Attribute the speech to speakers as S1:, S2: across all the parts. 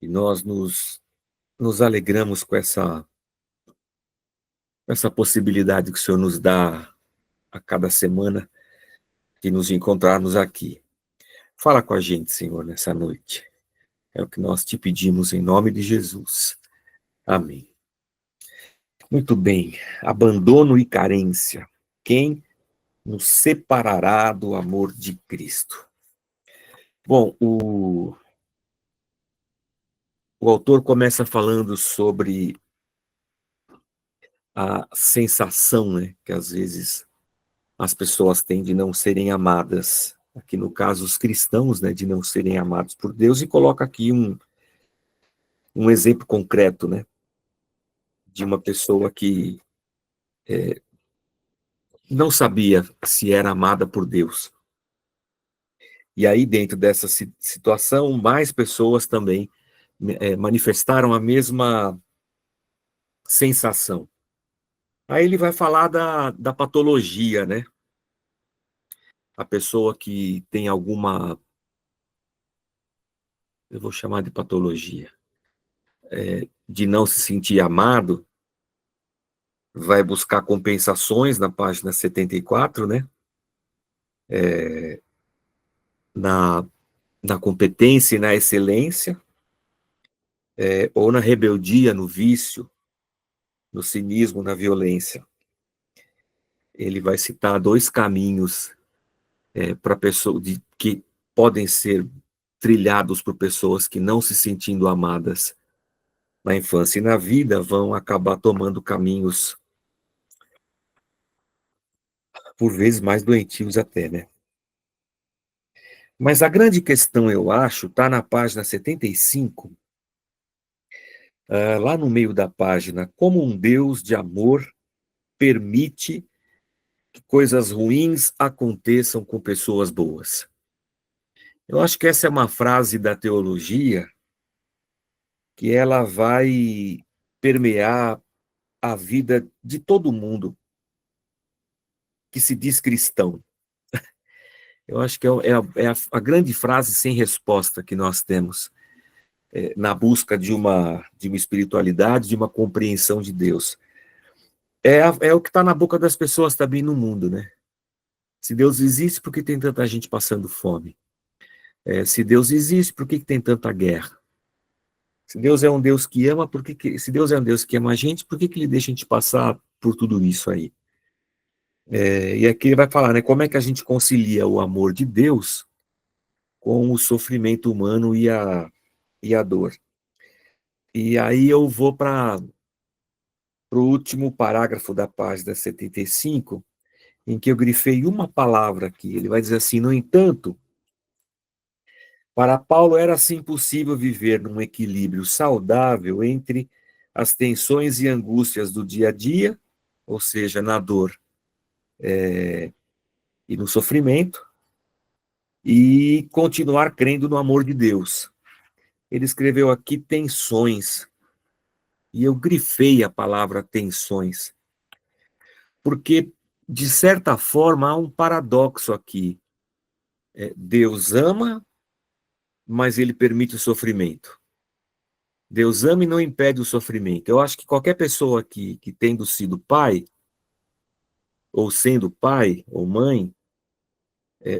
S1: E nós nos alegramos com essa possibilidade que o Senhor nos dá a cada semana de nos encontrarmos aqui. Fala com a gente, Senhor, nessa noite. É o que nós te pedimos em nome de Jesus. Amém. Muito bem. Abandono e carência. Quem nos separará do amor de Cristo? Bom, o autor começa falando sobre a sensação, né, que às vezes as pessoas têm de não serem amadas. Aqui no caso, os cristãos, né, de não serem amados por Deus, e coloca aqui um exemplo concreto, né, de uma pessoa que não sabia se era amada por Deus. E aí, dentro dessa situação, mais pessoas também manifestaram a mesma sensação. Aí ele vai falar da patologia, né? A pessoa que tem alguma, eu vou chamar de patologia, de não se sentir amado, vai buscar compensações na página 74, né? Na, na competência e na excelência, ou na rebeldia, no vício, no cinismo, na violência. Ele vai citar dois caminhos para pessoa que podem ser trilhados por pessoas que não se sentindo amadas na infância e na vida vão acabar tomando caminhos por vezes mais doentios até, né? Mas a grande questão, eu acho, está na página 75, lá no meio da página, como um Deus de amor permite que coisas ruins aconteçam com pessoas boas. Eu acho que essa é uma frase da teologia que ela vai permear a vida de todo mundo que se diz cristão. Eu acho que é a grande frase sem resposta que nós temos na busca de uma espiritualidade, de uma compreensão de Deus. É o que está na boca das pessoas também no mundo, né? Se Deus existe, por que tem tanta gente passando fome? Se Deus existe, por que tem tanta guerra? Se Deus é um Deus que ama, se Deus é um Deus que ama a gente, por que ele deixa a gente passar por tudo isso aí? E aqui ele vai falar, né? Como é que a gente concilia o amor de Deus com o sofrimento humano e a dor? E aí eu vou para o último parágrafo da página 75, em que eu grifei uma palavra aqui. Ele vai dizer assim: no entanto, para Paulo era assim possível viver num equilíbrio saudável entre as tensões e angústias do dia a dia, ou seja, na dor e no sofrimento, e continuar crendo no amor de Deus. Ele escreveu aqui tensões, e eu grifei a palavra tensões, porque, de certa forma, há um paradoxo aqui. Deus ama, mas ele permite o sofrimento. Deus ama e não impede o sofrimento. Eu acho que qualquer pessoa aqui que tendo sido pai, ou sendo pai ou mãe,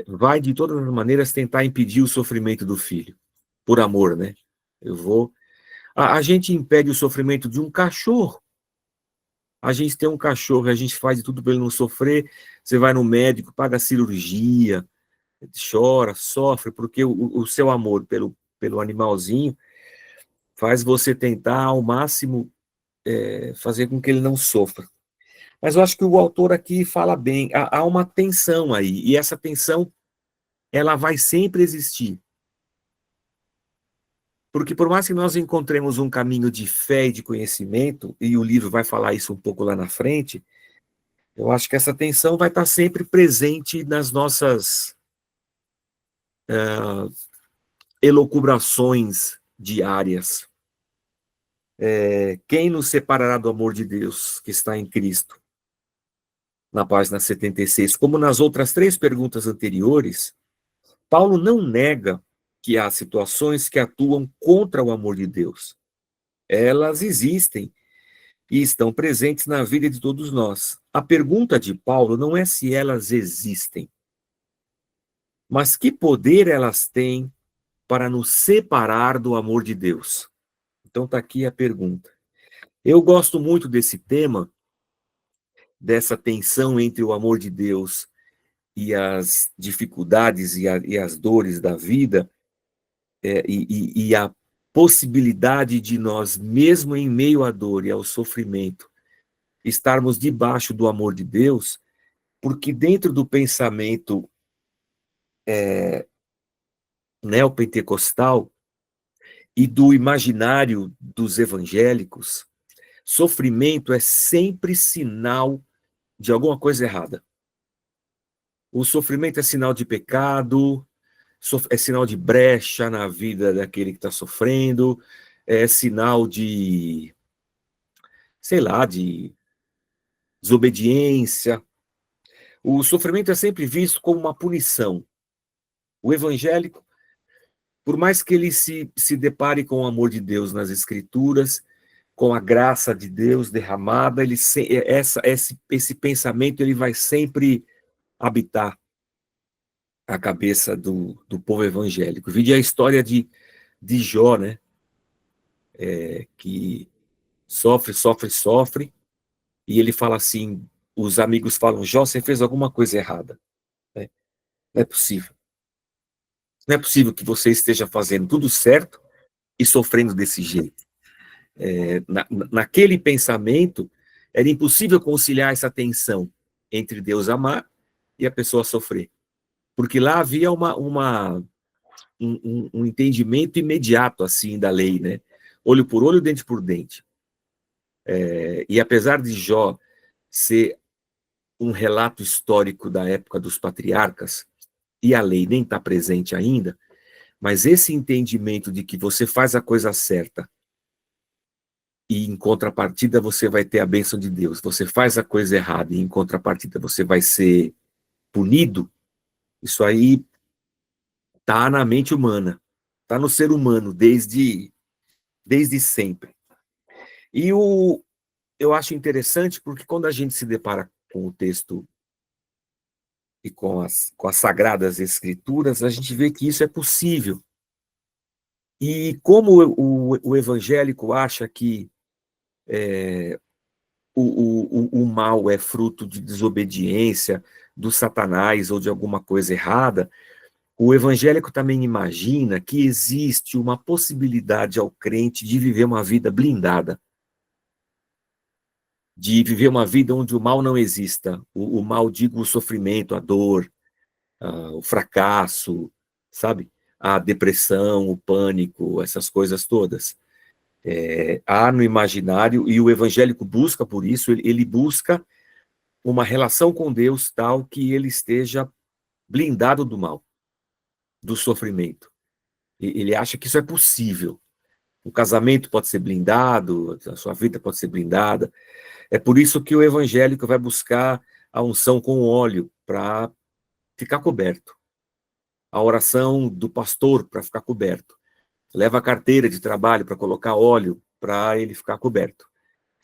S1: vai de todas as maneiras tentar impedir o sofrimento do filho, por amor, né? A gente impede o sofrimento de um cachorro. A gente tem um cachorro, a gente faz de tudo para ele não sofrer. Você vai no médico, paga cirurgia, chora, sofre, porque o seu amor pelo animalzinho faz você tentar ao máximo fazer com que ele não sofra. Mas eu acho que o autor aqui fala bem, há uma tensão aí, e essa tensão ela vai sempre existir. Porque por mais que nós encontremos um caminho de fé e de conhecimento, e o livro vai falar isso um pouco lá na frente, eu acho que essa tensão vai estar sempre presente nas nossas elucubrações diárias. Quem nos separará do amor de Deus que está em Cristo? Na página 76. Como nas outras três perguntas anteriores, Paulo não nega que há situações que atuam contra o amor de Deus. Elas existem e estão presentes na vida de todos nós. A pergunta de Paulo não é se elas existem, mas que poder elas têm para nos separar do amor de Deus. Então está aqui a pergunta. Eu gosto muito desse tema, dessa tensão entre o amor de Deus e as dificuldades e as dores da vida, e a possibilidade de nós, mesmo em meio à dor e ao sofrimento, estarmos debaixo do amor de Deus, porque dentro do pensamento neopentecostal e do imaginário dos evangélicos, sofrimento é sempre sinal de alguma coisa errada. O sofrimento é sinal de pecado, é sinal de brecha na vida daquele que está sofrendo, é sinal de, sei lá, de desobediência. O sofrimento é sempre visto como uma punição. O evangélico, por mais que ele se depare com o amor de Deus nas Escrituras, com a graça de Deus derramada, esse pensamento ele vai sempre habitar a cabeça do povo evangélico. Vide a história de Jó, né? Que sofre, sofre, sofre, e ele fala assim, os amigos falam, Jó, você fez alguma coisa errada. Né? Não é possível. Não é possível que você esteja fazendo tudo certo e sofrendo desse jeito. Naquele pensamento, era impossível conciliar essa tensão entre Deus amar e a pessoa sofrer. Porque lá havia um entendimento imediato, assim, da lei, né? Olho por olho, dente por dente. E apesar de Jó ser um relato histórico da época dos patriarcas, e a lei nem está presente ainda, mas esse entendimento de que você faz a coisa certa e em contrapartida você vai ter a bênção de Deus, você faz a coisa errada e em contrapartida você vai ser punido, isso aí está na mente humana, está no ser humano desde sempre. E eu acho interessante porque quando a gente se depara com o texto e com as Sagradas Escrituras, a gente vê que isso é possível. E como o evangélico acha que o mal é fruto de desobediência, do Satanás ou de alguma coisa errada, o evangélico também imagina que existe uma possibilidade ao crente de viver uma vida blindada, de viver uma vida onde o mal não exista. O mal, digo, o sofrimento, a dor, o fracasso, sabe? A depressão, o pânico, essas coisas todas. Há no imaginário, e o evangélico busca por isso, ele busca uma relação com Deus tal que ele esteja blindado do mal, do sofrimento. Ele acha que isso é possível. O casamento pode ser blindado, a sua vida pode ser blindada. É por isso que o evangélico vai buscar a unção com óleo para ficar coberto. A oração do pastor para ficar coberto. Leva a carteira de trabalho para colocar óleo para ele ficar coberto.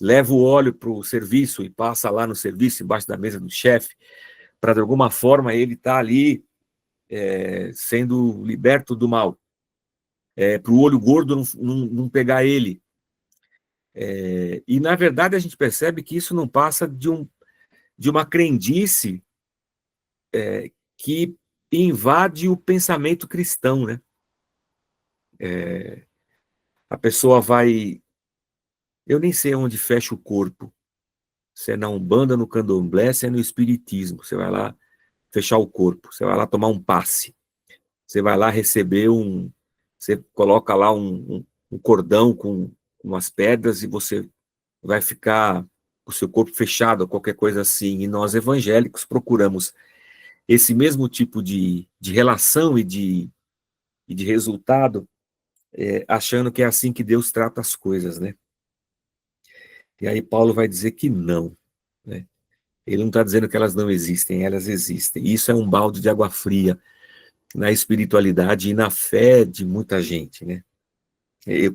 S1: Leva o óleo para o serviço e passa lá no serviço, embaixo da mesa do chefe, para de alguma forma ele estar ali sendo liberto do mal. Para o olho gordo não pegar ele. E, na verdade, a gente percebe que isso não passa de uma crendice que invade o pensamento cristão, né? A pessoa vai... Eu nem sei onde fecha o corpo. Se é na Umbanda, no Candomblé, se é no Espiritismo. Você vai lá fechar o corpo, você vai lá tomar um passe, você vai lá receber você coloca lá um cordão com umas pedras e você vai ficar com o seu corpo fechado, qualquer coisa assim. E nós evangélicos procuramos esse mesmo tipo de relação e de resultado, achando que é assim que Deus trata as coisas, né? E aí Paulo vai dizer que não, né? Ele não está dizendo que elas não existem, elas existem. Isso é um balde de água fria na espiritualidade e na fé de muita gente, né?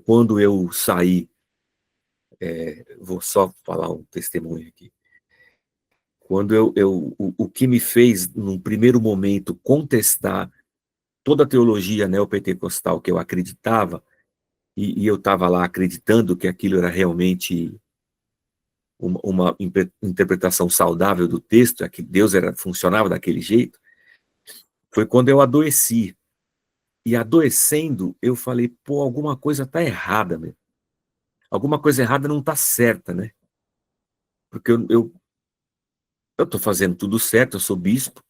S1: Quando eu saí, vou só falar um testemunho aqui. Quando o que me fez, num primeiro momento, contestar toda a teologia neopentecostal que eu acreditava, e eu estava lá acreditando que aquilo era realmente uma interpretação saudável do texto, que Deus funcionava daquele jeito, foi quando eu adoeci. E adoecendo, eu falei, pô, alguma coisa está errada, meu. Alguma coisa errada não está certa, né? Porque eu estou fazendo tudo certo, eu sou bispo,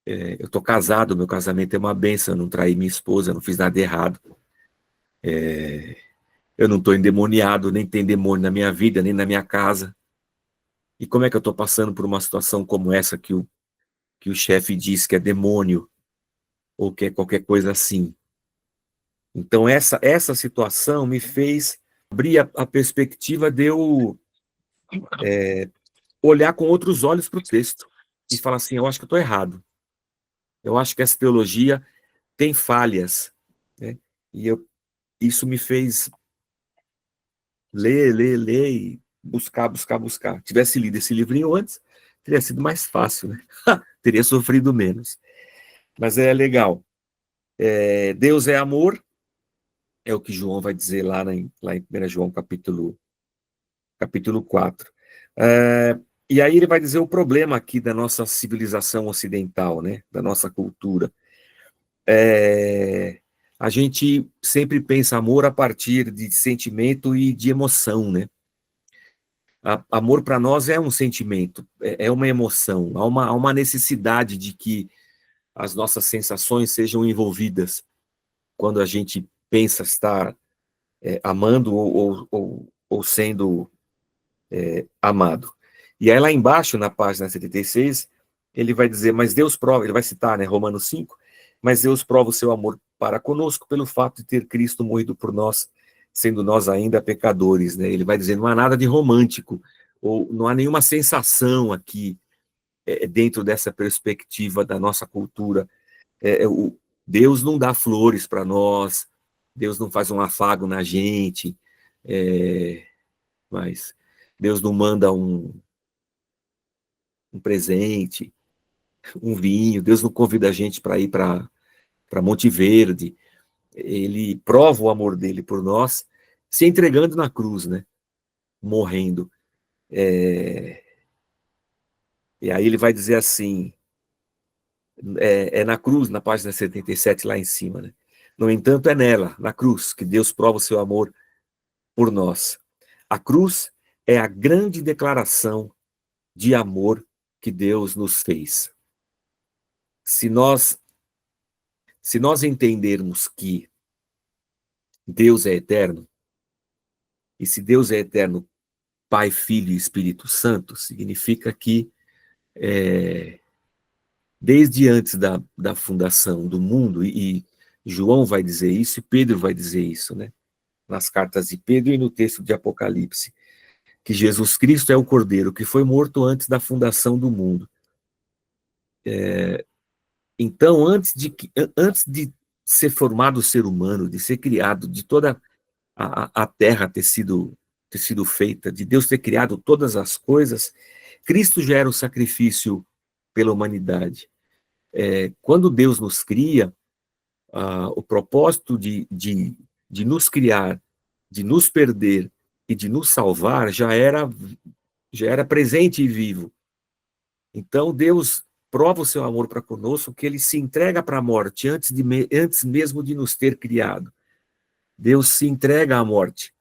S1: eu estou casado, meu casamento é uma bênção, eu não traí minha esposa, eu não fiz nada errado. Eu não estou endemoniado, nem tem demônio na minha vida, nem na minha casa. E como é que eu estou passando por uma situação como essa que o chefe diz que é demônio, ou que é qualquer coisa assim? Então, essa situação me fez abrir a perspectiva de eu olhar com outros olhos para o texto e falar assim, eu acho que eu estou errado. Eu acho que essa teologia tem falhas, né? E isso me fez ler e buscar. Tivesse lido esse livrinho antes, teria sido mais fácil, né? Teria sofrido menos. Mas é legal. Deus é amor, é o que João vai dizer lá em 1 João, capítulo 4. E aí ele vai dizer o problema aqui da nossa civilização ocidental, né? Da nossa cultura. A gente sempre pensa amor a partir de sentimento e de emoção, né? Amor para nós é um sentimento, é uma emoção, há uma necessidade de que as nossas sensações sejam envolvidas quando a gente pensa estar amando ou sendo amado. E aí lá embaixo, na página 76, ele vai dizer, mas Deus prova, ele vai citar, né, Romanos 5, mas Deus prova o seu amor para conosco pelo fato de ter Cristo morrido por nós, sendo nós ainda pecadores, né? Ele vai dizer, não há nada de romântico, ou não há nenhuma sensação aqui dentro dessa perspectiva da nossa cultura. Deus não dá flores para nós, Deus não faz um afago na gente, mas Deus não manda um presente, um vinho, Deus não convida a gente para ir para Monte Verde. Ele prova o amor dele por nós, se entregando na cruz, né? Morrendo. E aí ele vai dizer assim, na cruz, na página 77, lá em cima, né? No entanto, é nela, na cruz, que Deus prova o seu amor por nós. A cruz é a grande declaração de amor que Deus nos fez. Se nós entendermos que Deus é eterno, e se Deus é eterno, Pai, Filho e Espírito Santo, significa que desde antes da fundação do mundo, e João vai dizer isso, e Pedro vai dizer isso, né? Nas cartas de Pedro e no texto de Apocalipse, que Jesus Cristo é o Cordeiro que foi morto antes da fundação do mundo. Então, antes de ser formado o ser humano, de ser criado, de toda a terra ter sido feita, de Deus ter criado todas as coisas, Cristo já era o sacrifício pela humanidade. Quando Deus nos cria, o propósito de nos criar, de nos perder e de nos salvar já era presente e vivo. Então, Deus prova o seu amor para conosco, que ele se entrega para a morte antes mesmo de nos ter criado. Deus se entrega à morte.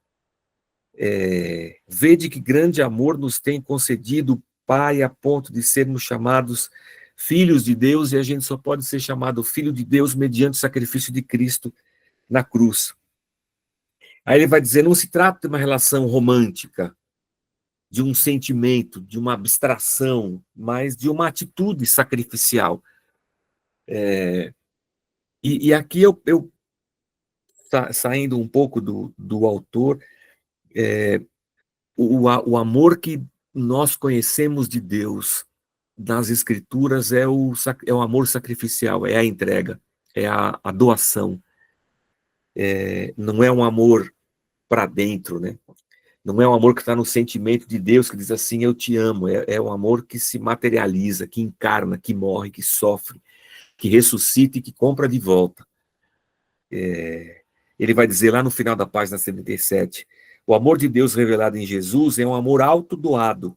S1: Vede que grande amor nos tem concedido Pai a ponto de sermos chamados filhos de Deus, e a gente só pode ser chamado filho de Deus mediante o sacrifício de Cristo na cruz. Aí ele vai dizer, não se trata de uma relação romântica, de um sentimento, de uma abstração, mas de uma atitude sacrificial. E aqui saindo um pouco do autor, o amor que nós conhecemos de Deus nas Escrituras é o amor sacrificial, é a entrega, é a doação. Não é um amor para dentro, né? Não é um amor que está no sentimento de Deus, que diz assim, eu te amo. É um amor que se materializa, que encarna, que morre, que sofre, que ressuscita e que compra de volta. Ele vai dizer lá no final da página 77, o amor de Deus revelado em Jesus é um amor autodoado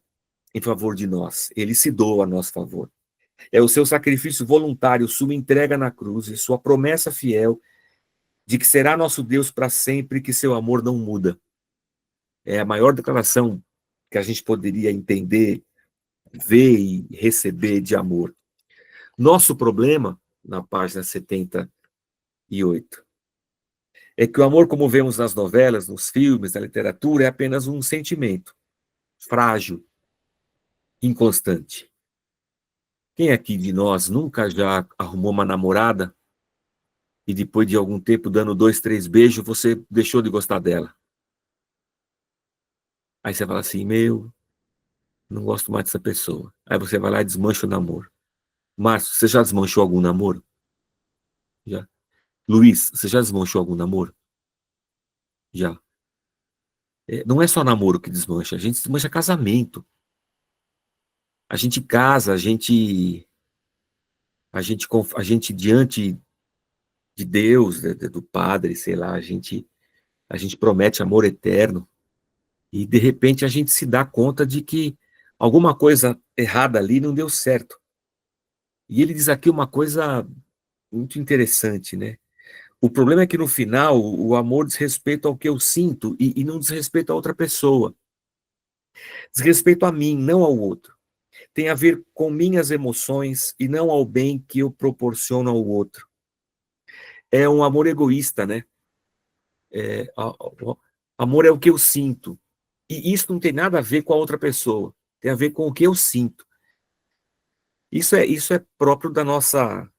S1: em favor de nós. Ele se doa a nosso favor. É o seu sacrifício voluntário, sua entrega na cruz e sua promessa fiel de que será nosso Deus para sempre e que seu amor não muda. É a maior declaração que a gente poderia entender, ver e receber de amor. Nosso problema, na página 78, é que o amor, como vemos nas novelas, nos filmes, na literatura, é apenas um sentimento frágil, inconstante. Quem aqui de nós nunca já arrumou uma namorada e depois de algum tempo, dando 2, 3 beijos, você deixou de gostar dela? Aí você fala assim, não gosto mais dessa pessoa. Aí você vai lá e desmancha o namoro. Márcio, você já desmanchou algum namoro? Já. Luiz, você já desmanchou algum namoro? Já. Não é só namoro que desmancha, a gente desmancha casamento. A gente casa, a gente diante de Deus, do Padre, sei lá, a gente promete amor eterno e de repente a gente se dá conta de que alguma coisa errada ali não deu certo. E ele diz aqui uma coisa muito interessante, né? O problema é que no final o amor diz respeito ao que eu sinto e não diz respeito a outra pessoa. Diz respeito a mim, não ao outro. Tem a ver com minhas emoções e não ao bem que eu proporciono ao outro. É um amor egoísta, né? Amor é o que eu sinto. E isso não tem nada a ver com a outra pessoa. Tem a ver com o que eu sinto. Isso é próprio da nossa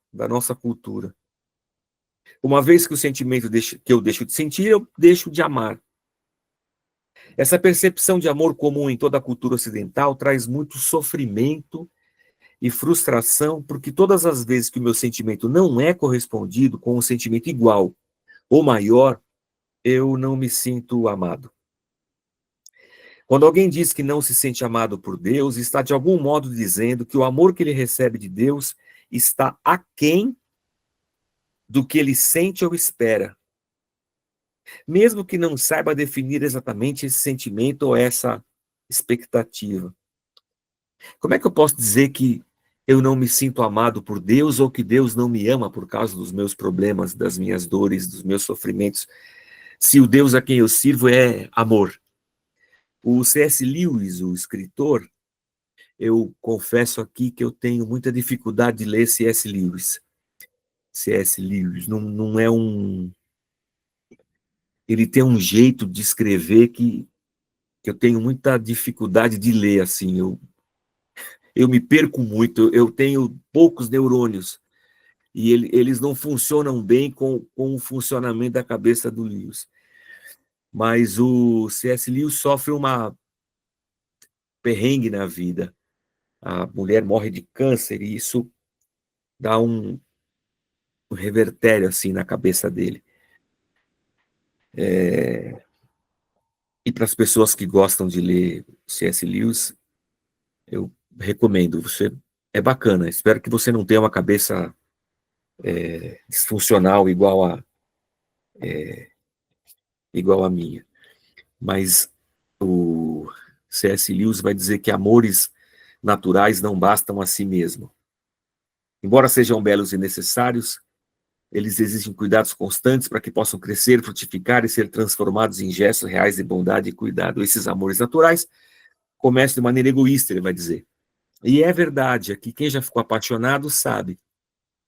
S1: cultura. Uma vez que o sentimento que eu deixo de sentir, eu deixo de amar. Essa percepção de amor comum em toda a cultura ocidental traz muito sofrimento e frustração, porque todas as vezes que o meu sentimento não é correspondido com um sentimento igual ou maior, eu não me sinto amado. Quando alguém diz que não se sente amado por Deus, está de algum modo dizendo que o amor que ele recebe de Deus está aquém do que ele sente ou espera, mesmo que não saiba definir exatamente esse sentimento ou essa expectativa. Como é que eu posso dizer que eu não me sinto amado por Deus ou que Deus não me ama por causa dos meus problemas, das minhas dores, dos meus sofrimentos, se o Deus a quem eu sirvo é amor? O C.S. Lewis, o escritor, eu confesso aqui que eu tenho muita dificuldade de ler C.S. Lewis. C.S. Lewis não é um... Ele tem um jeito de escrever que eu tenho muita dificuldade de ler, assim. Eu me perco muito, eu tenho poucos neurônios. E eles não funcionam bem com o funcionamento da cabeça do Lewis. Mas o C.S. Lewis sofre uma perrengue na vida. A mulher morre de câncer e isso dá um revertério assim na cabeça dele. E para as pessoas que gostam de ler C.S. Lewis, eu recomendo. É bacana. Espero que você não tenha uma cabeça disfuncional igual a minha. Mas o C.S. Lewis vai dizer que amores naturais não bastam a si mesmo. Embora sejam belos e necessários, eles exigem cuidados constantes para que possam crescer, frutificar e ser transformados em gestos reais de bondade e cuidado. Esses amores naturais começam de maneira egoísta, ele vai dizer. E é verdade, aqui quem já ficou apaixonado sabe.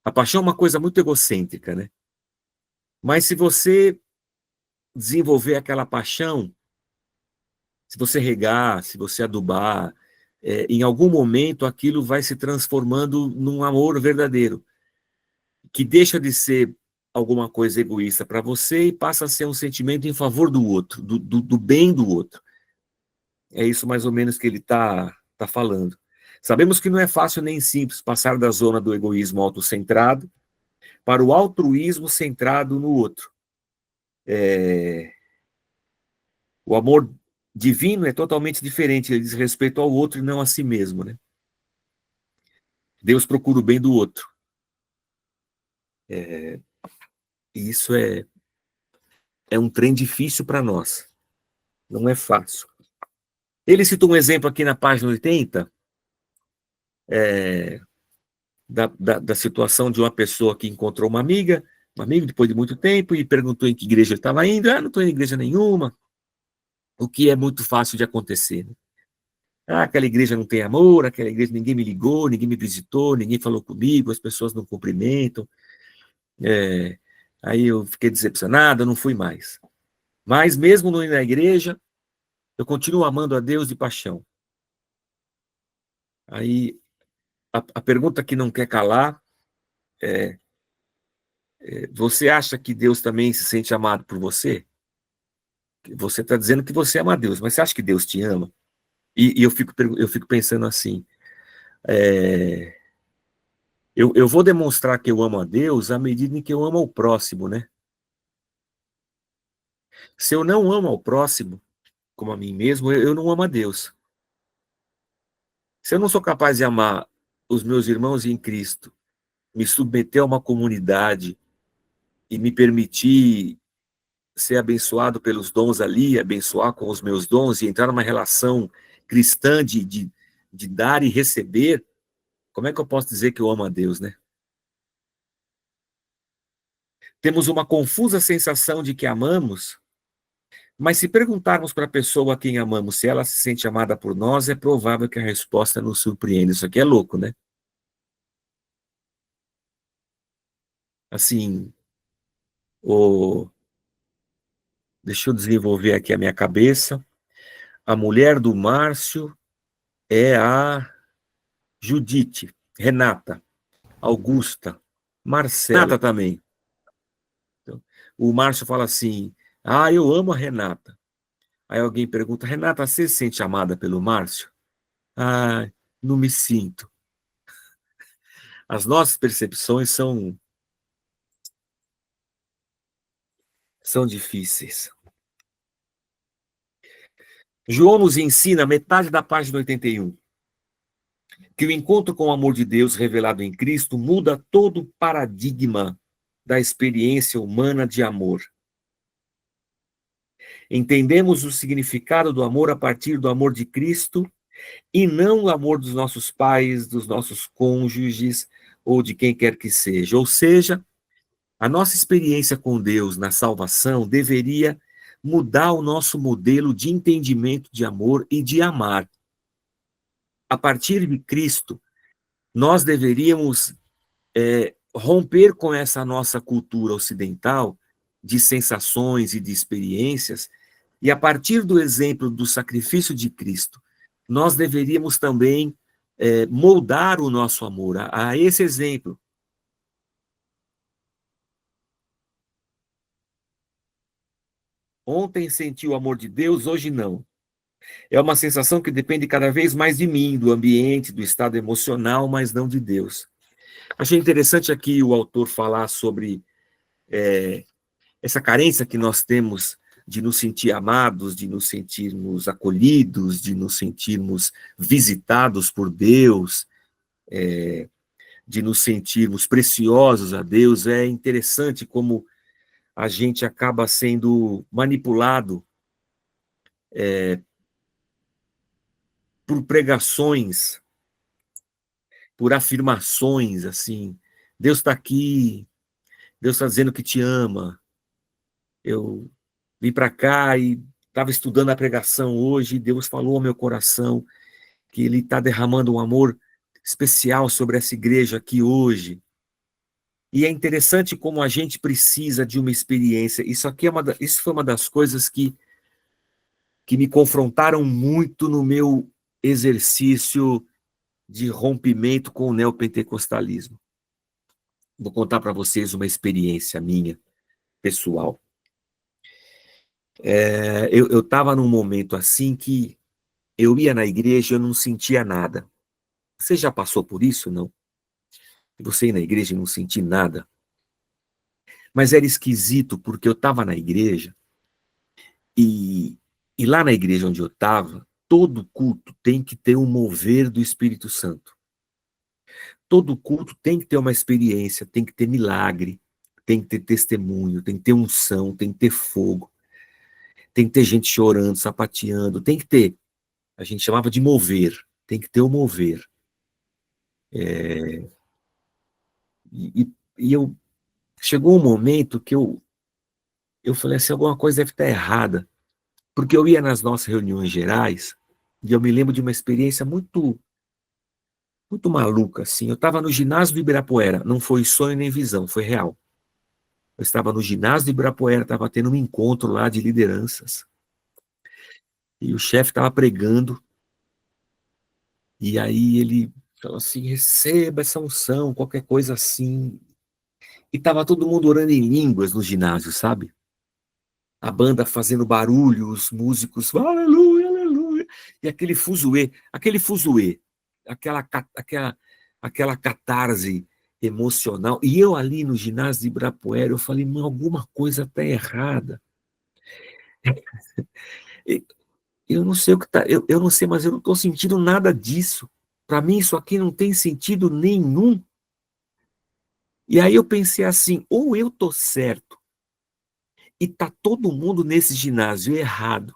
S1: A paixão é uma coisa muito egocêntrica, né? Mas se você desenvolver aquela paixão, se você regar, se você adubar, em algum momento aquilo vai se transformando num amor verdadeiro, que deixa de ser alguma coisa egoísta para você e passa a ser um sentimento em favor do outro, do bem do outro. É isso mais ou menos que ele tá falando. Sabemos que não é fácil nem simples passar da zona do egoísmo autocentrado para o altruísmo centrado no outro. O amor divino é totalmente diferente, ele diz respeito ao outro e não a si mesmo, né? Deus procura o bem do outro. E isso é um trem difícil para nós. Não é fácil. Ele citou um exemplo aqui na página 80, da situação de uma pessoa que encontrou uma amiga, um amigo depois de muito tempo, e perguntou em que igreja ele estava indo. Não estou em igreja nenhuma. O que é muito fácil de acontecer, né? Aquela igreja não tem amor, aquela igreja ninguém me ligou, ninguém me visitou, ninguém falou comigo, as pessoas não cumprimentam. Aí eu fiquei decepcionado, não fui mais. Mas mesmo não indo na igreja, eu continuo amando a Deus de paixão. Aí a pergunta que não quer calar você acha que Deus também se sente amado por você? Você está dizendo que você ama a Deus, mas você acha que Deus te ama? E eu fico pensando assim, eu vou demonstrar que eu amo a Deus à medida em que eu amo ao próximo, né? Se eu não amo ao próximo, como a mim mesmo, eu não amo a Deus. Se eu não sou capaz de amar os meus irmãos em Cristo, me submeter a uma comunidade e me permitir ser abençoado pelos dons ali, abençoar com os meus dons e entrar numa relação cristã de dar e receber, como é que eu posso dizer que eu amo a Deus, né? Temos uma confusa sensação de que amamos, mas se perguntarmos para a pessoa a quem amamos se ela se sente amada por nós, é provável que a resposta nos surpreenda. Isso aqui é louco, né? Assim, o... deixa eu desenvolver aqui a minha cabeça. A mulher do Márcio é a Judite, Renata, Augusta, Marcela. Renata também. Então, o Márcio fala assim, eu amo a Renata. Aí alguém pergunta, Renata, você se sente amada pelo Márcio? Ah, não me sinto. As nossas percepções são difíceis. João nos ensina, metade da página 81, que o encontro com o amor de Deus revelado em Cristo muda todo o paradigma da experiência humana de amor. Entendemos o significado do amor a partir do amor de Cristo e não o amor dos nossos pais, dos nossos cônjuges ou de quem quer que seja. Ou seja, a nossa experiência com Deus na salvação deveria mudar o nosso modelo de entendimento de amor e de amar. A partir de Cristo, nós deveríamos romper com essa nossa cultura ocidental de sensações e de experiências, e a partir do exemplo do sacrifício de Cristo, nós deveríamos também moldar o nosso amor a esse exemplo. Ontem senti o amor de Deus, hoje não. É uma sensação que depende cada vez mais de mim, do ambiente, do estado emocional, mas não de Deus. Achei interessante aqui o autor falar sobre essa carência que nós temos de nos sentir amados, de nos sentirmos acolhidos, de nos sentirmos visitados por Deus, de nos sentirmos preciosos a Deus. É interessante como a gente acaba sendo manipulado por pregações, por afirmações, assim, Deus está aqui, Deus está dizendo que te ama. Eu vim para cá e estava estudando a pregação hoje, e Deus falou ao meu coração que Ele está derramando um amor especial sobre essa igreja aqui hoje. E é interessante como a gente precisa de uma experiência. Isso foi uma das coisas que me confrontaram muito no meu exercício de rompimento com o neopentecostalismo. Vou contar para vocês uma experiência minha, pessoal. Eu estava num momento assim que eu ia na igreja e eu não sentia nada. Você já passou por isso, não? Você ir na igreja e não sentir nada? Mas era esquisito, porque eu estava na igreja, e, e lá na igreja onde eu estava, todo culto tem que ter um mover do Espírito Santo. Todo culto tem que ter uma experiência, tem que ter milagre, tem que ter testemunho, tem que ter unção, tem que ter fogo, tem que ter gente chorando, sapateando, tem que ter. A gente chamava de mover, tem que ter o mover. E eu chegou um momento que eu falei assim, alguma coisa deve estar errada, porque eu ia nas nossas reuniões gerais e eu me lembro de uma experiência muito maluca, assim. Eu estava no ginásio do Ibirapuera, não foi sonho nem visão, foi real. Eu estava no ginásio do Ibirapuera, estava tendo um encontro lá de lideranças e o chefe estava pregando e aí ele falou assim, receba essa unção, qualquer coisa assim. E estava todo mundo orando em línguas no ginásio, sabe? A banda fazendo barulho, os músicos, aleluia, aleluia, e aquele fuzuê, aquela, aquela catarse emocional. E eu ali no ginásio de Ibirapuera, eu falei, "Mano, alguma coisa está errada. E eu não sei o que tá, eu não sei, mas eu não estou sentindo nada disso. Para mim, isso aqui não tem sentido nenhum. E aí eu pensei assim, ou eu tô certo e tá todo mundo nesse ginásio errado,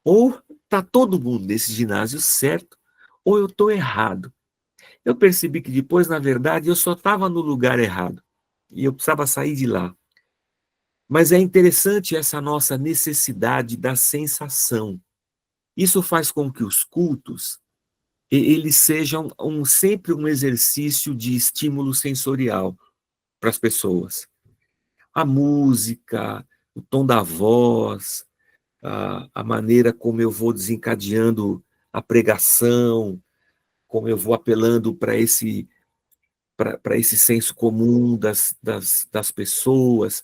S1: ou tá todo mundo nesse ginásio certo, ou eu tô errado. Eu percebi que depois, na verdade, eu só estava no lugar errado e eu precisava sair de lá. Mas é interessante essa nossa necessidade da sensação. Isso faz com que os cultos eles sejam sempre um exercício de estímulo sensorial para as pessoas. A música, o tom da voz, a maneira como eu vou desencadeando a pregação, como eu vou apelando para esse senso comum das pessoas.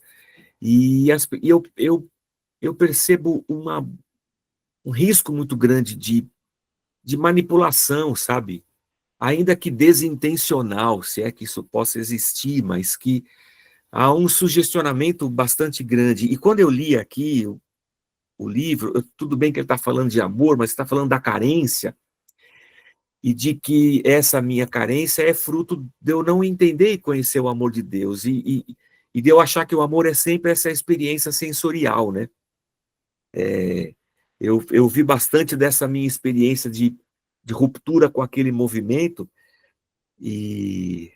S1: Eu percebo um risco muito grande de manipulação, sabe? Ainda que desintencional, se é que isso possa existir, mas que há um sugestionamento bastante grande. E quando eu li aqui o livro, tudo bem que ele está falando de amor, mas está falando da carência, e de que essa minha carência é fruto de eu não entender e conhecer o amor de Deus, e de eu achar que o amor é sempre essa experiência sensorial, né? Eu vi bastante dessa minha experiência de ruptura com aquele movimento, e,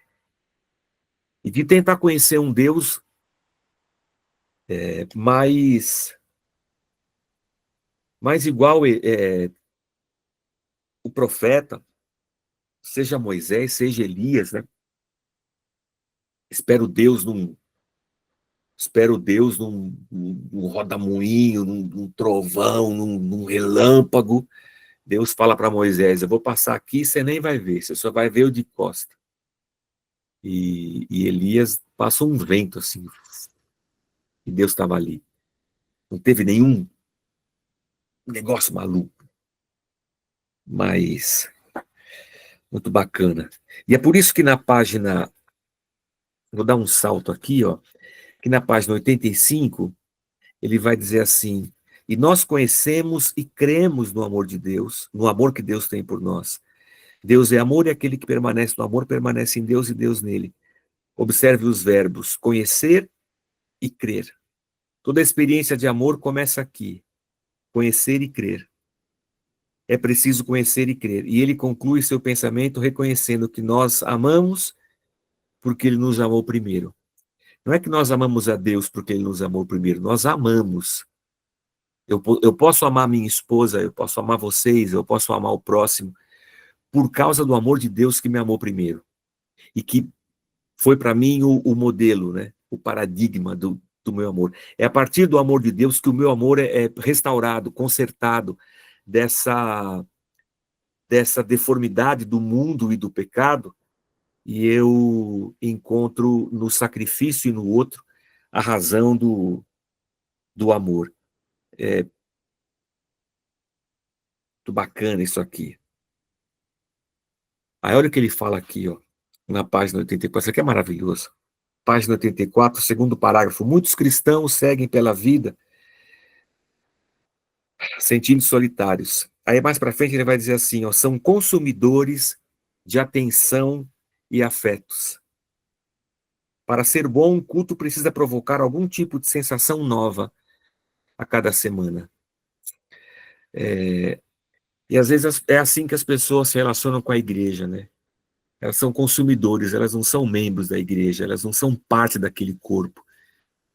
S1: e de tentar conhecer um Deus mais, mais igual o profeta, seja Moisés, seja Elias, né? Espero Deus num, espero Deus num rodamuinho, num trovão, num relâmpago. Deus fala para Moisés, eu vou passar aqui, você nem vai ver, você só vai ver o de costa. E Elias passou um vento assim, e Deus estava ali. Não teve nenhum negócio maluco, mas muito bacana. E é por isso que na página, vou dar um salto aqui, ó, que na página 85, ele vai dizer assim, e nós conhecemos e cremos no amor de Deus, no amor que Deus tem por nós. Deus é amor e aquele que permanece no amor permanece em Deus e Deus nele. Observe os verbos conhecer e crer. Toda experiência de amor começa aqui, conhecer e crer. É preciso conhecer e crer. E ele conclui seu pensamento reconhecendo que nós amamos porque ele nos amou primeiro. Não é que nós amamos a Deus porque ele nos amou primeiro, nós amamos. Eu posso amar minha esposa, eu posso amar vocês, eu posso amar o próximo, por causa do amor de Deus que me amou primeiro. E que foi para mim o modelo, né? O paradigma do meu amor. É a partir do amor de Deus que o meu amor é restaurado, consertado dessa deformidade do mundo e do pecado, e eu encontro no sacrifício e no outro a razão do amor. É muito bacana isso aqui. Aí olha o que ele fala aqui, ó, na página 84, isso aqui é maravilhoso. Página 84, segundo parágrafo. Muitos cristãos seguem pela vida sentindo solitários. Aí mais para frente ele vai dizer assim, ó, são consumidores de atenção e afetos. Para ser bom, um culto precisa provocar algum tipo de sensação nova a cada semana. E às vezes é assim que as pessoas se relacionam com a igreja, né? Elas são consumidores, elas não são membros da igreja, elas não são parte daquele corpo.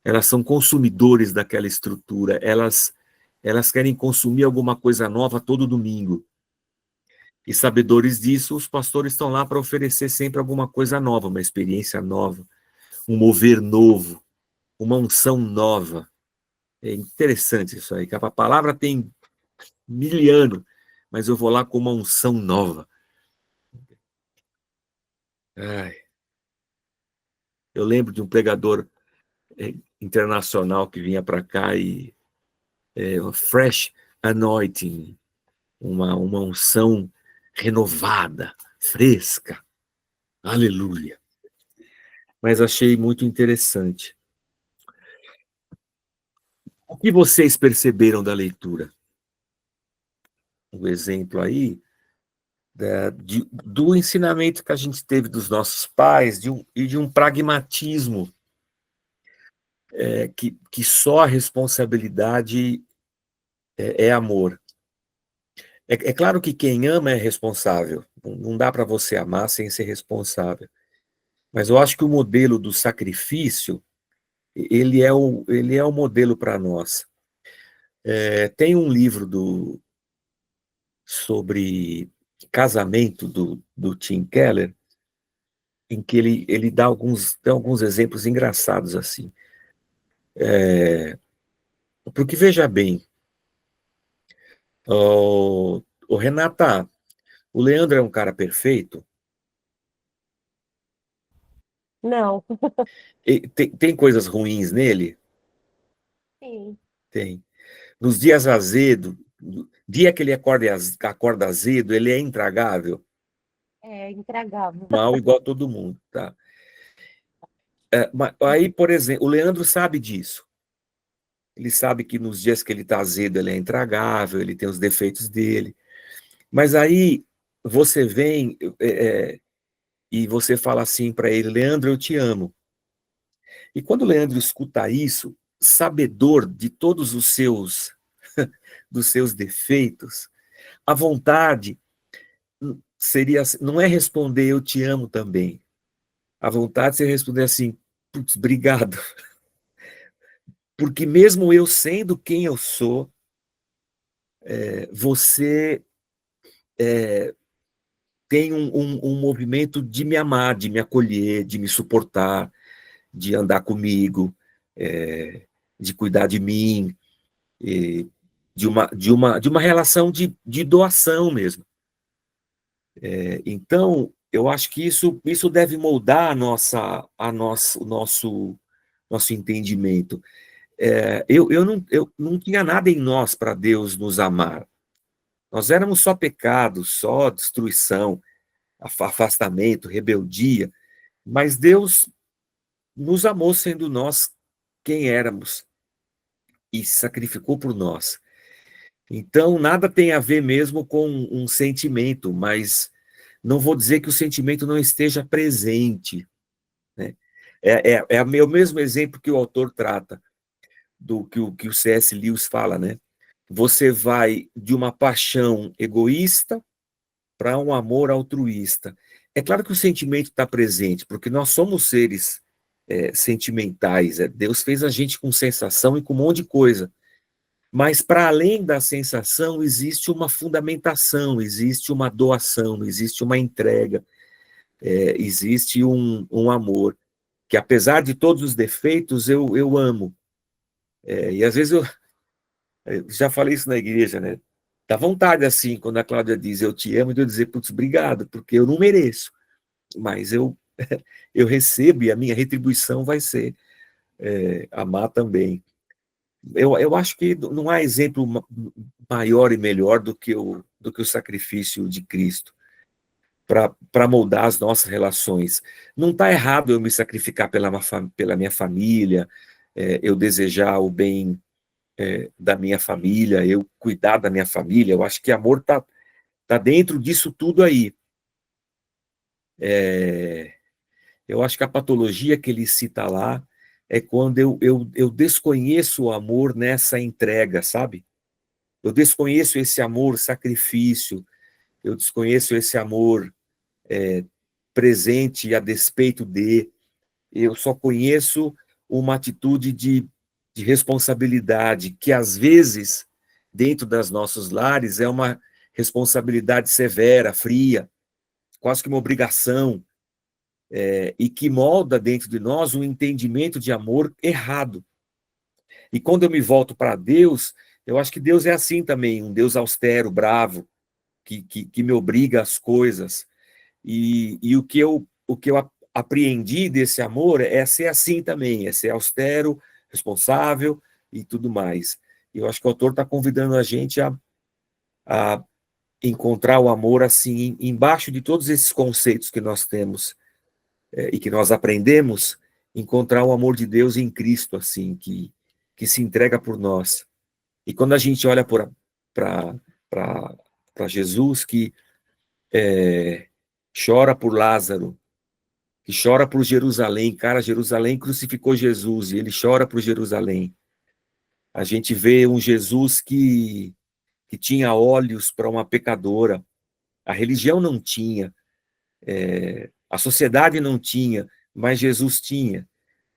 S1: Elas são consumidores daquela estrutura, elas querem consumir alguma coisa nova todo domingo. E sabedores disso, os pastores estão lá para oferecer sempre alguma coisa nova, uma experiência nova, um mover novo, uma unção nova. É interessante isso aí, que a palavra tem 1000 anos, mas eu vou lá com uma unção nova. Ai, eu lembro de um pregador internacional que vinha para cá e fresh anointing, uma unção renovada, fresca. Aleluia. Mas achei muito interessante. O que vocês perceberam da leitura? Um exemplo aí do ensinamento que a gente teve dos nossos pais e de um pragmatismo que só a responsabilidade é amor. É claro que quem ama é responsável. Não dá para você amar sem ser responsável. Mas eu acho que o modelo do sacrifício, ele é o modelo para nós. Tem um livro sobre casamento do Tim Keller, em que ele dá alguns exemplos engraçados assim. Porque veja bem, o Renata, o Leandro é um cara perfeito.
S2: Não,
S1: Tem coisas ruins nele?
S2: sim,
S1: Tem. Nos dias azedo, dia que ele acorda azedo, ele é intragável,
S2: é intragável.
S1: mal igual a todo mundo, tá? Aí, por exemplo, o Leandro sabe disso. Ele sabe que nos dias que ele está azedo, ele é intragável, ele tem os defeitos dele. Mas aí você vem e você fala assim para ele, Leandro, eu te amo. E quando o Leandro escuta isso, sabedor de todos os seus dos seus defeitos, a vontade seria, não é responder eu te amo também. A vontade seria responder assim, putz, obrigado. Porque mesmo eu sendo quem eu sou, você tem um movimento de me amar, de me acolher, de me suportar, de andar comigo, de cuidar de mim, de uma relação de doação mesmo. Então, eu acho que isso deve moldar o nosso entendimento. Eu não tinha nada em nós para Deus nos amar. Nós éramos só pecado, só destruição, afastamento, rebeldia, mas Deus nos amou sendo nós quem éramos e se sacrificou por nós. Então, nada tem a ver mesmo com um sentimento, mas não vou dizer que o sentimento não esteja presente, né? É o mesmo exemplo que o autor trata, do que o C.S. Lewis fala, né? Você vai de uma paixão egoísta para um amor altruísta. É claro que o sentimento está presente, porque nós somos seres sentimentais. Deus fez a gente com sensação e com um monte de coisa. Mas, para além da sensação, existe uma fundamentação, existe uma doação, existe uma entrega, existe um amor, que apesar de todos os defeitos, eu amo. E às vezes eu já falei isso na igreja, né? Dá vontade, assim, quando a Cláudia diz eu te amo, de eu dizer, putz, obrigado, porque eu não mereço, mas eu recebo e a minha retribuição vai ser amar também. Eu acho que não há exemplo maior e melhor do que o sacrifício de Cristo. para moldar as nossas relações. Não está errado eu me sacrificar pela minha família, eu desejar o bem da minha família, eu cuidar da minha família. Eu acho que amor tá dentro disso tudo aí. Eu acho que a patologia que ele cita lá é quando eu desconheço o amor nessa entrega, sabe? Eu desconheço esse amor sacrifício, eu desconheço esse amor presente a despeito de. Eu só conheço uma atitude de responsabilidade, que às vezes, dentro das nossos lares, é uma responsabilidade severa, fria, quase que uma obrigação, e que molda dentro de nós um entendimento de amor errado. E quando eu me volto para Deus, eu acho que Deus é assim também, um Deus austero, bravo, que me obriga às coisas. E o que eu apreendi desse amor é ser assim também, é ser austero, responsável e tudo mais. E eu acho que o autor está convidando a gente a encontrar o amor assim, embaixo de todos esses conceitos que nós temos e que nós aprendemos, encontrar o amor de Deus em Cristo, assim, que se entrega por nós. E quando a gente olha para Jesus, que chora por Lázaro, que chora por Jerusalém, cara, Jerusalém crucificou Jesus e ele chora por Jerusalém. A gente vê um Jesus que tinha olhos para uma pecadora, a religião não tinha, a sociedade não tinha, mas Jesus tinha.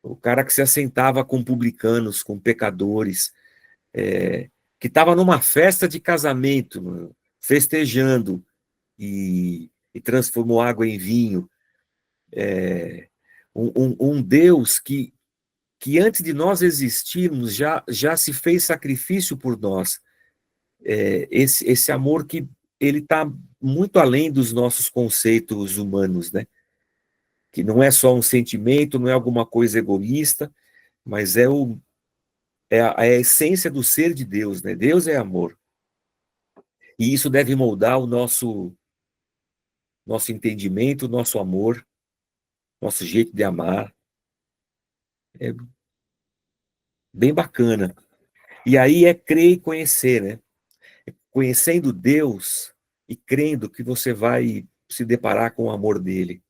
S1: O cara que se assentava com publicanos, com pecadores, que estava numa festa de casamento, festejando, e transformou água em vinho. Um Deus que antes de nós existirmos já se fez sacrifício por nós. Esse amor que ele está muito além dos nossos conceitos humanos, né? Que não é só um sentimento, não é alguma coisa egoísta, mas é a essência do ser de Deus, né? Deus é amor. E isso deve moldar o nosso entendimento, nosso amor, nosso jeito de amar. É bem bacana. E aí é crer e conhecer, né? Conhecendo Deus e crendo que você vai se deparar com o amor dele,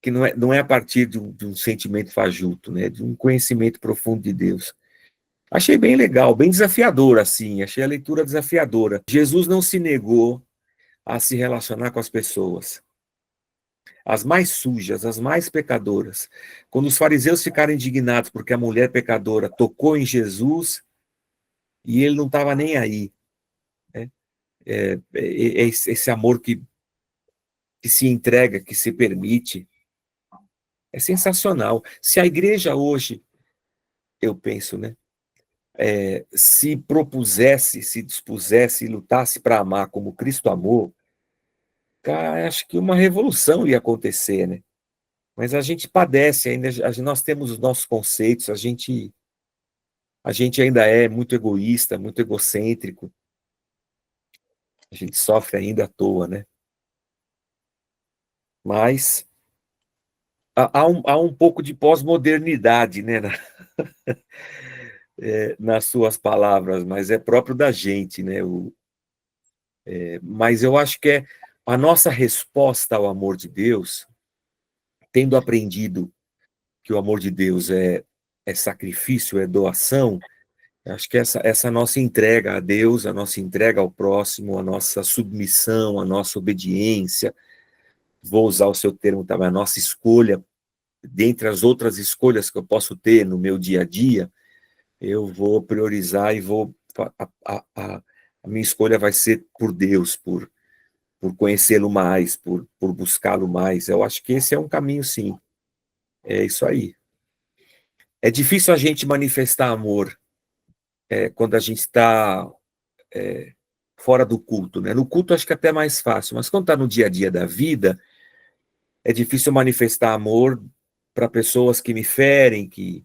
S1: que não é a partir de um sentimento fajuto, né? De um conhecimento profundo de Deus. Achei bem legal, bem desafiador, assim, achei a leitura desafiadora. Jesus não se negou a se relacionar com as pessoas, as mais sujas, as mais pecadoras. Quando os fariseus ficaram indignados porque a mulher pecadora tocou em Jesus e ele não estava nem aí, né? Esse amor que se entrega, que se permite, é sensacional. Se a igreja hoje, eu penso, né, se propusesse, se dispusesse e lutasse para amar como Cristo amou, cara, acho que uma revolução ia acontecer, né? Mas a gente padece ainda, nós temos os nossos conceitos, a gente ainda é muito egoísta, muito egocêntrico, a gente sofre ainda à toa, né? Mas há um pouco de pós-modernidade, né, nas suas palavras, mas é próprio da gente, né? Mas eu acho que a nossa resposta ao amor de Deus, tendo aprendido que o amor de Deus é sacrifício, é doação, acho que essa nossa entrega a Deus, a nossa entrega ao próximo, a nossa submissão, a nossa obediência, vou usar o seu termo também, a nossa escolha, dentre as outras escolhas que eu posso ter no meu dia a dia, eu vou priorizar e a minha escolha vai ser por Deus, por conhecê-lo mais, por buscá-lo mais. Eu acho que esse é um caminho, sim. É isso aí. É difícil a gente manifestar amor quando a gente está fora do culto, né? No culto acho que é até mais fácil, mas quando está no dia a dia da vida, é difícil manifestar amor para pessoas que me ferem, que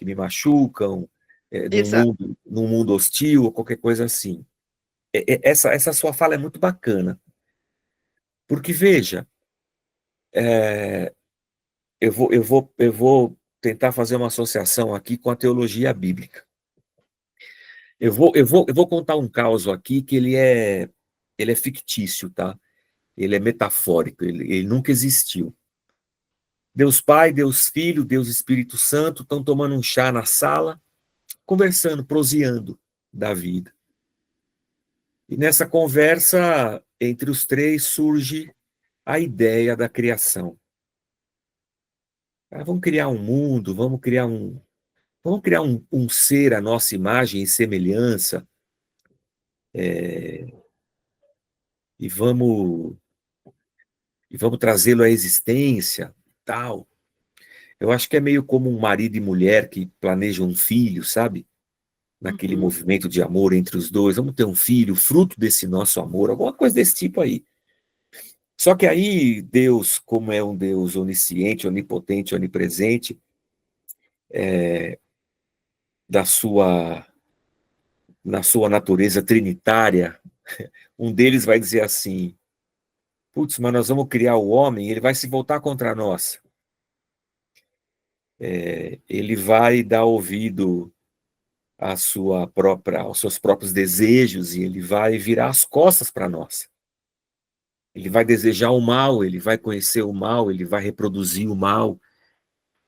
S1: me machucam,
S3: Exato.
S1: num mundo hostil ou qualquer coisa assim. Essa sua fala é muito bacana. Porque, veja, eu vou tentar fazer uma associação aqui com a teologia bíblica. Eu vou contar um caso aqui que ele é fictício, tá? Ele é metafórico, ele nunca existiu. Deus Pai, Deus Filho, Deus Espírito Santo estão tomando um chá na sala, conversando, proseando da vida. E nessa conversa, entre os três, surge a ideia da criação. Vamos criar um mundo, vamos criar um ser à nossa imagem e semelhança, e vamos trazê-lo à existência, tal. Eu acho que é meio como um marido e mulher que planejam um filho, sabe? Naquele movimento de amor entre os dois. Vamos ter um filho, fruto desse nosso amor, alguma coisa desse tipo aí. Só que aí Deus, como é um Deus onisciente, onipotente, onipresente, da sua, na sua natureza trinitária, um deles vai dizer assim: putz, mas nós vamos criar o homem, ele vai se voltar contra nós. Ele vai dar ouvido aos seus próprios desejos e ele vai virar as costas para nós. Ele vai desejar o mal, ele vai conhecer o mal, ele vai reproduzir o mal,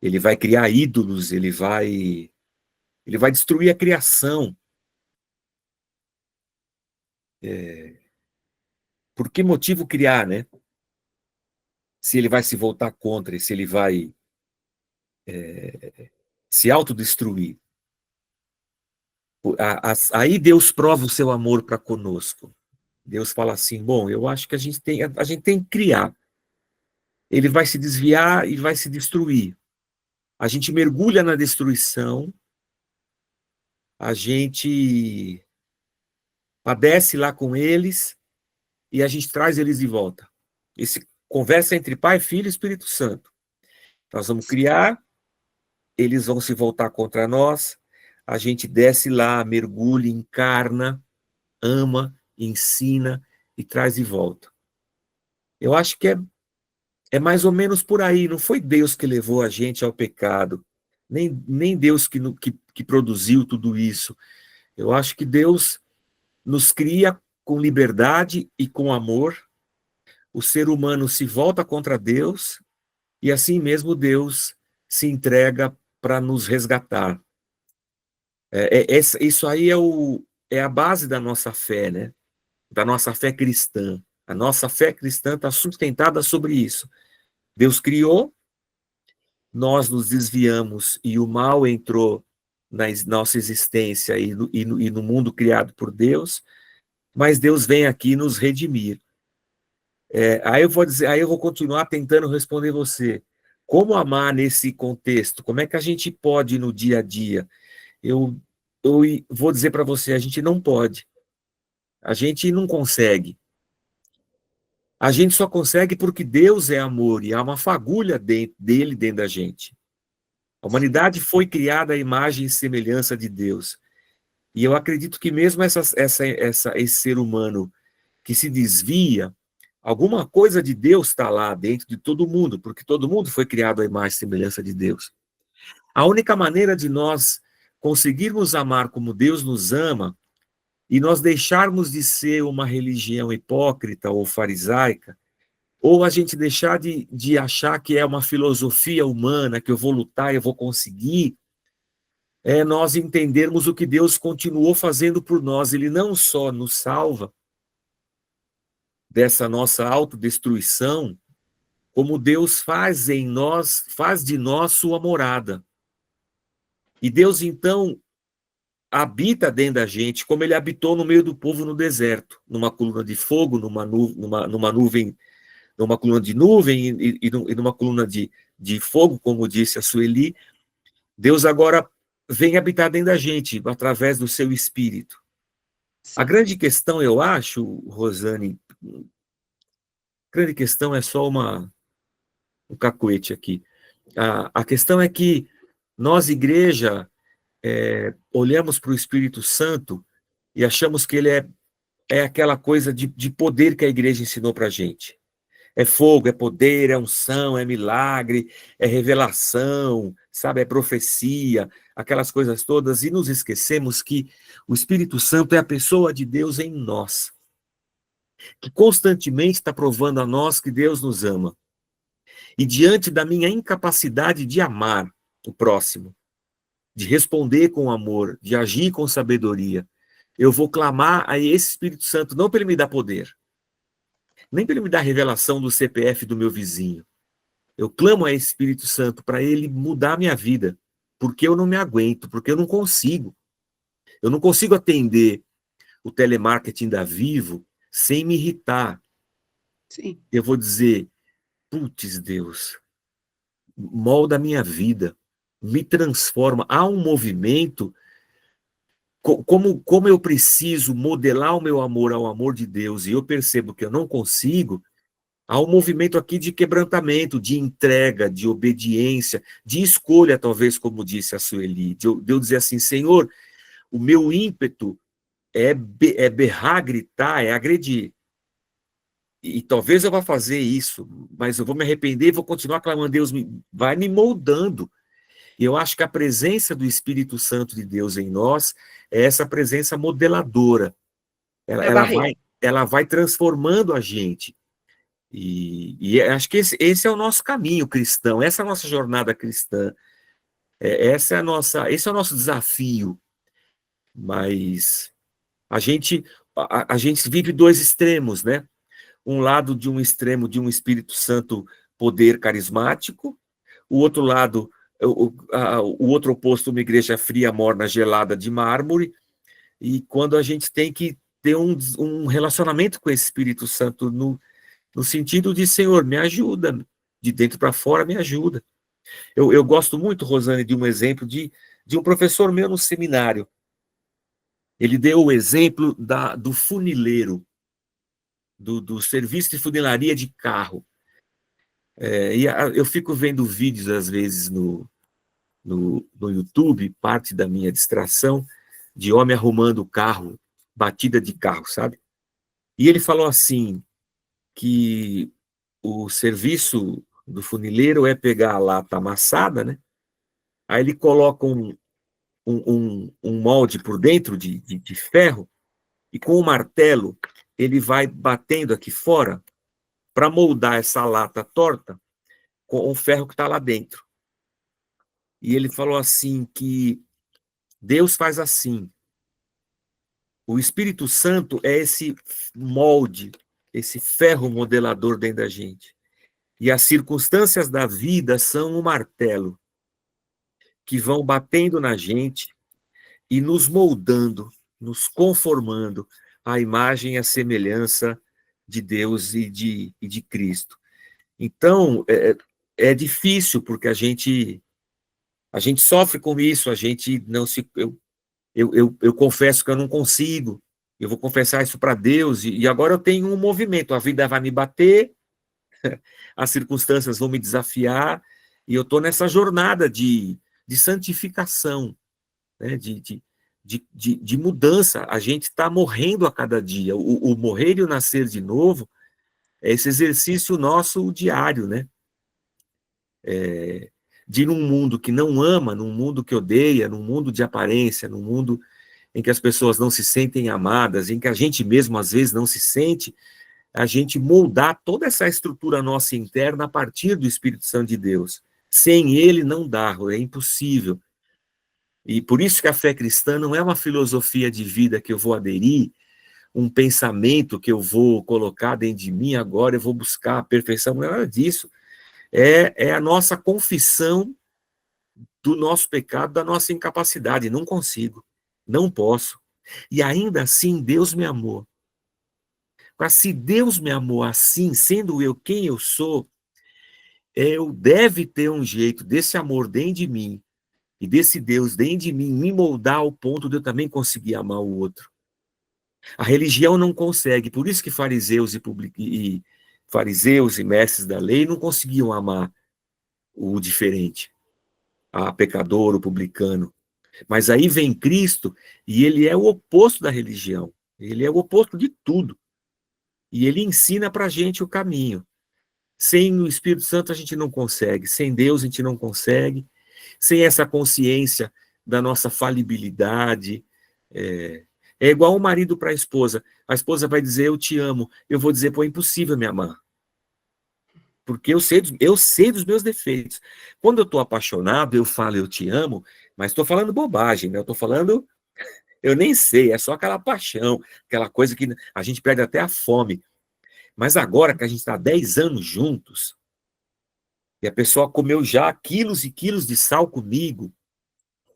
S1: ele vai criar ídolos, ele vai destruir a criação. Por que motivo criar, né? Se ele vai se voltar contra, se ele vai se autodestruir. Aí Deus prova o seu amor para conosco. Deus fala assim: bom, eu acho que a gente tem que criar. Ele vai se desviar e vai se destruir. A gente mergulha na destruição, a gente padece lá com eles e a gente traz eles de volta. Esse conversa entre Pai, Filho e Espírito Santo. Nós vamos criar, eles vão se voltar contra nós, a gente desce lá, mergulha, encarna, ama, ensina e traz de volta. Eu acho que é mais ou menos por aí. Não foi Deus que levou a gente ao pecado, nem Deus que produziu tudo isso. Eu acho que Deus nos cria com liberdade e com amor. O ser humano se volta contra Deus e assim mesmo Deus se entrega para nos resgatar. Isso aí é a base da nossa fé, né? Da nossa fé cristã. A nossa fé cristã está sustentada sobre isso. Deus criou, nós nos desviamos e o mal entrou na nossa existência e no mundo criado por Deus, mas Deus vem aqui nos redimir. Aí eu vou continuar tentando responder você. Como amar nesse contexto? Como é que a gente pode no dia a dia? Eu, eu vou dizer para você, a gente não pode. A gente não consegue. A gente só consegue porque Deus é amor e há uma fagulha dele dentro da gente. A humanidade foi criada à imagem e semelhança de Deus. E eu acredito que mesmo esse ser humano que se desvia, alguma coisa de Deus está lá dentro de todo mundo, porque todo mundo foi criado à imagem e semelhança de Deus. A única maneira de nós conseguirmos amar como Deus nos ama e nós deixarmos de ser uma religião hipócrita ou farisaica, ou a gente deixar de achar que é uma filosofia humana, que eu vou lutar, eu vou conseguir, é nós entendermos o que Deus continuou fazendo por nós. Ele não só nos salva dessa nossa autodestruição, como Deus faz em nós, faz de nós sua morada. E Deus, então, habita dentro da gente, como ele habitou no meio do povo no deserto, numa coluna de fogo, numa nuvem, numa coluna de nuvem e numa coluna de fogo, como disse a Sueli. Deus agora vem habitar dentro da gente, através do seu Espírito. A grande questão, eu acho, Rosane, a grande questão é só um cacuete aqui. A questão é que nós, igreja, olhamos para o Espírito Santo e achamos que ele é aquela coisa de poder que a igreja ensinou para a gente. É fogo, é poder, é unção, é milagre, é revelação, sabe? É profecia, aquelas coisas todas. E nos esquecemos que o Espírito Santo é a pessoa de Deus em nós, que constantemente está provando a nós que Deus nos ama. E diante da minha incapacidade de amar o próximo, de responder com amor, de agir com sabedoria, eu vou clamar a esse Espírito Santo, não para ele me dar poder, nem para ele me dar revelação do CPF do meu vizinho. Eu clamo a esse Espírito Santo para ele mudar a minha vida, porque eu não me aguento, porque eu não consigo. Eu não consigo atender o telemarketing da Vivo sem me irritar.
S3: Sim.
S1: Eu vou dizer, putz, Deus, molda a minha vida, me transforma. Há um movimento, como eu preciso modelar o meu amor ao amor de Deus, e eu percebo que eu não consigo, há um movimento aqui de quebrantamento, de entrega, de obediência, de escolha, talvez, como disse a Sueli, de eu dizer assim, Senhor, o meu ímpeto é berrar, gritar, é agredir. E talvez eu vá fazer isso, mas eu vou me arrepender e vou continuar clamando, Deus, vai me moldando. E eu acho que a presença do Espírito Santo de Deus em nós é essa presença modeladora. Ela vai transformando a gente. E acho que esse é o nosso caminho cristão, essa é a nossa jornada cristã, esse é o nosso desafio. Mas a gente vive dois extremos, né? Um lado de um extremo de um Espírito Santo poder carismático, o outro lado, o outro oposto, uma igreja fria, morna, gelada de mármore, e quando a gente tem que ter um relacionamento com esse Espírito Santo no sentido de, Senhor, me ajuda, de dentro para fora, me ajuda. Eu gosto muito, Rosane, de um exemplo de um professor meu no seminário. Ele deu o exemplo do funileiro, do serviço de funilaria de carro. Eu fico vendo vídeos, às vezes, no YouTube, parte da minha distração, de homem arrumando o carro, batida de carro, sabe? E ele falou assim, que o serviço do funileiro é pegar a lata amassada, né? Aí ele coloca um molde por dentro de ferro e com o martelo ele vai batendo aqui fora para moldar essa lata torta com o ferro que está lá dentro. E ele falou assim que Deus faz assim. O Espírito Santo é esse molde, esse ferro modelador dentro da gente. E as circunstâncias da vida são um martelo que vão batendo na gente e nos moldando, nos conformando à imagem e à semelhança de Deus e de Cristo. Então, é difícil, porque a gente sofre com isso, a gente não se... Eu confesso que eu não consigo, eu vou confessar isso para Deus, e agora eu tenho um movimento, a vida vai me bater, as circunstâncias vão me desafiar, e eu estou nessa jornada de santificação, né, de mudança. A gente está morrendo a cada dia. O morrer e o nascer de novo é esse exercício nosso diário, né? De ir num mundo que não ama, num mundo que odeia, num mundo de aparência, num mundo em que as pessoas não se sentem amadas, em que a gente mesmo às vezes não se sente, a gente moldar toda essa estrutura nossa interna a partir do Espírito Santo de Deus. Sem ele não dá, é impossível. E por isso que a fé cristã não é uma filosofia de vida que eu vou aderir, um pensamento que eu vou colocar dentro de mim, agora eu vou buscar a perfeição, não é nada disso. É a nossa confissão do nosso pecado, da nossa incapacidade. Não consigo, não posso. E ainda assim, Deus me amou. Mas se Deus me amou assim, sendo eu quem eu sou, eu deve ter um jeito desse amor dentro de mim, e desse Deus dentro de mim, me moldar ao ponto de eu também conseguir amar o outro. A religião não consegue, por isso que fariseus e mestres da lei não conseguiam amar o diferente, a pecador, o publicano. Mas aí vem Cristo e ele é o oposto da religião. Ele é o oposto de tudo. E ele ensina para a gente o caminho. Sem o Espírito Santo a gente não consegue, sem Deus a gente não consegue, sem essa consciência da nossa falibilidade. É igual um marido para a esposa vai dizer eu te amo, eu vou dizer, pô, é impossível me amar, porque eu sei dos meus defeitos. Quando eu estou apaixonado, eu falo eu te amo, mas estou falando bobagem, né? Eu estou falando, eu nem sei, é só aquela paixão, aquela coisa que a gente perde até a fome. Mas agora que a gente está 10 anos juntos, e a pessoa comeu já quilos e quilos de sal comigo,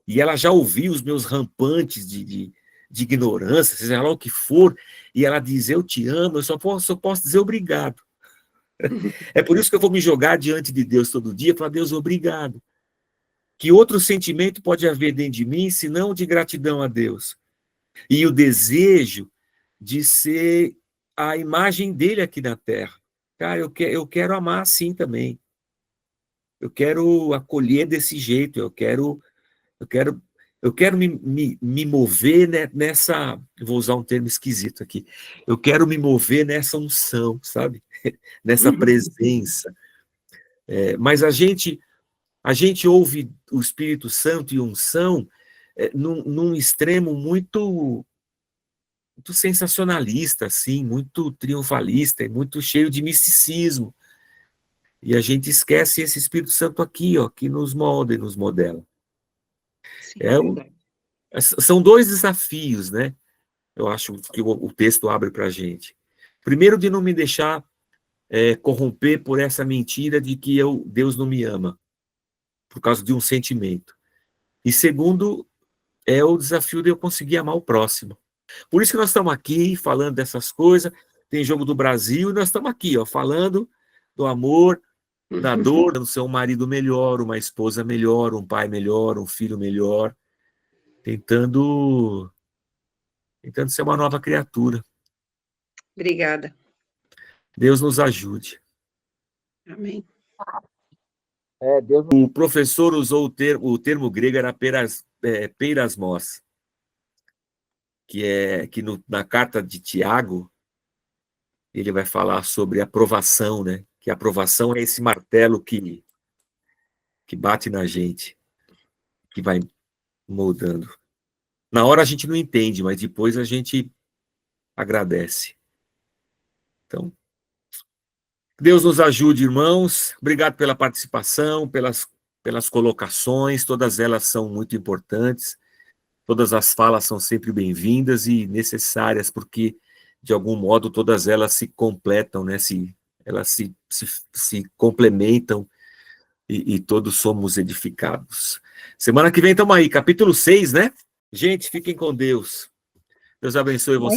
S1: e ela já ouviu os meus rampantes de ignorância, seja lá o que for, e ela diz, eu te amo, eu só posso dizer obrigado. É por isso que eu vou me jogar diante de Deus todo dia e falar, Deus, obrigado. Que outro sentimento pode haver dentro de mim, senão de gratidão a Deus? E o desejo de ser a imagem dele aqui na Terra. Cara, eu quero amar assim também. Eu quero acolher desse jeito, eu quero me mover nessa, vou usar um termo esquisito aqui, eu quero me mover nessa unção, sabe? Nessa presença. Mas a gente ouve o Espírito Santo e unção num extremo muito sensacionalista, assim, muito triunfalista, e muito cheio de misticismo. E a gente esquece esse Espírito Santo aqui, ó, que nos molda e nos modela.
S3: Sim,
S1: São dois desafios, né? Eu acho que o texto abre para a gente. Primeiro, de não me deixar corromper por essa mentira de que Deus não me ama, por causa de um sentimento. E segundo, é o desafio de eu conseguir amar o próximo. Por isso que nós estamos aqui falando dessas coisas, tem Jogo do Brasil, e nós estamos aqui, ó, falando do amor, da dor, de ser um marido melhor, uma esposa melhor, um pai melhor, um filho melhor, tentando ser uma nova criatura.
S3: Obrigada.
S1: Deus nos ajude.
S3: Amém.
S1: O professor usou o termo grego, era peirasmos, que na carta de Tiago, ele vai falar sobre aprovação, né? Que a aprovação é esse martelo que bate na gente, que vai moldando. Na hora a gente não entende, mas depois a gente agradece. Então, Deus nos ajude, irmãos. Obrigado pela participação, pelas colocações, todas elas são muito importantes. Todas as falas são sempre bem-vindas e necessárias, porque, de algum modo, todas elas se completam, né? Elas se complementam e todos somos edificados. Semana que vem estamos aí, capítulo 6, né? Gente, fiquem com Deus. Deus abençoe vocês.